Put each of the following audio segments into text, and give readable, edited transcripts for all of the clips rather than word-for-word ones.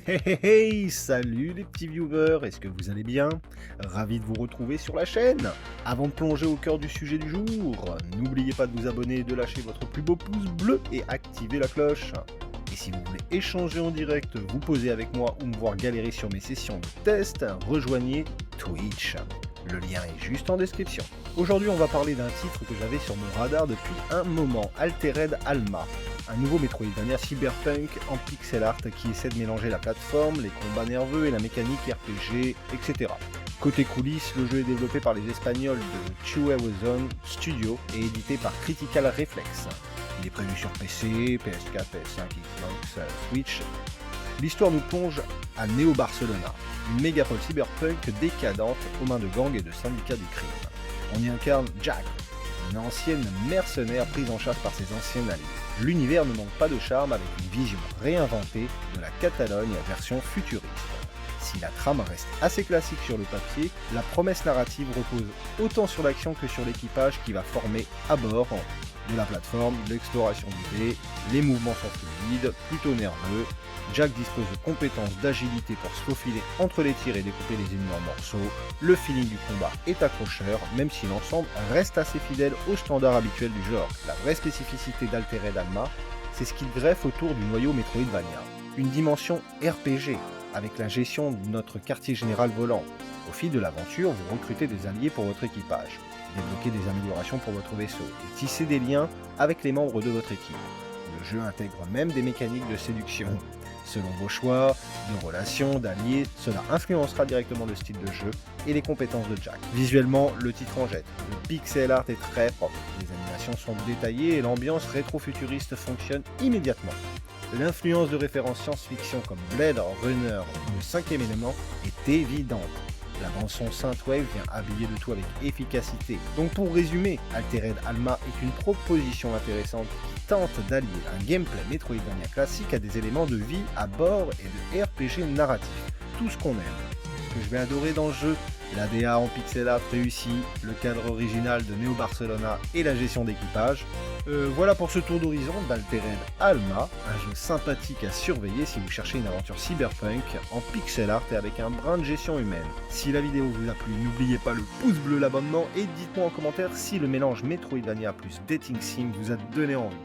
Hey hey hey, salut les petits viewers, est-ce que vous allez bien? Ravi de vous retrouver sur la chaîne. Avant de plonger au cœur du sujet du jour, n'oubliez pas de vous abonner et de lâcher votre plus beau pouce bleu et activer la cloche. Et si vous voulez échanger en direct, vous poser avec moi ou me voir galérer sur mes sessions de test, rejoignez Twitch. Le lien est juste en description. Aujourd'hui, on va parler d'un titre que j'avais sur mon radar depuis un moment, Altered Alma. Un nouveau Metroidvania cyberpunk en pixel art qui essaie de mélanger la plateforme, les combats nerveux et la mécanique RPG, etc. Côté coulisses, le jeu est développé par les Espagnols de Chuehuezon Studio et édité par Critical Reflex. Il est prévu sur PC, PS4, PS5, Xbox, Switch. L'histoire nous plonge à Néo-Barcelona, une mégapole cyberpunk décadente aux mains de gangs et de syndicats du crime. On y incarne Jack, une ancienne mercenaire prise en charge par ses anciens alliés. L'univers ne manque pas de charme avec une vision réinventée de la Catalogne version futuriste. Si la trame reste assez classique sur le papier, la promesse narrative repose autant sur l'action que sur l'équipage qui va former à bord de la plateforme, l'exploration du dé, les mouvements sont fluides, plutôt nerveux. Jack dispose de compétences d'agilité pour se faufiler entre les tirs et découper les ennemis en morceaux. Le feeling du combat est accrocheur, même si l'ensemble reste assez fidèle aux standards habituels du genre. La vraie spécificité d'Altered Alma, c'est ce qu'il greffe autour du noyau Metroidvania. Une dimension RPG, avec la gestion de notre quartier général volant. Au fil de l'aventure, vous recrutez des alliés pour votre équipage, débloquez des améliorations pour votre vaisseau et tissez des liens avec les membres de votre équipe. Le jeu intègre même des mécaniques de séduction. Selon vos choix, de relations, d'alliés, cela influencera directement le style de jeu et les compétences de Jack. Visuellement, le titre en jette. Le pixel art est très propre, les animations sont détaillées et l'ambiance rétro-futuriste fonctionne immédiatement. L'influence de références science-fiction comme Blade Runner ou le cinquième élément est évidente. La bande-son synthwave vient habiller le tout avec efficacité. Donc pour résumer, Altered Alma est une proposition intéressante qui tente d'allier un gameplay Metroidvania classique à des éléments de vie à bord et de RPG narratif. Tout ce qu'on aime. Ce que je vais adorer dans le jeu, l'ADA en pixel art réussi, le cadre original de Neo Barcelona et la gestion d'équipage. Voilà pour ce tour d'horizon d'Altered Alma, un jeu sympathique à surveiller si vous cherchez une aventure cyberpunk en pixel art et avec un brin de gestion humaine. Si la vidéo vous a plu, n'oubliez pas le pouce bleu, l'abonnement et dites-moi en commentaire si le mélange Metroidvania plus Dating Sim vous a donné envie.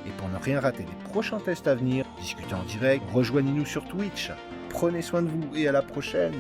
Et pour ne rien rater des prochains tests à venir, discutez en direct, rejoignez-nous sur Twitch. Prenez soin de vous et à la prochaine!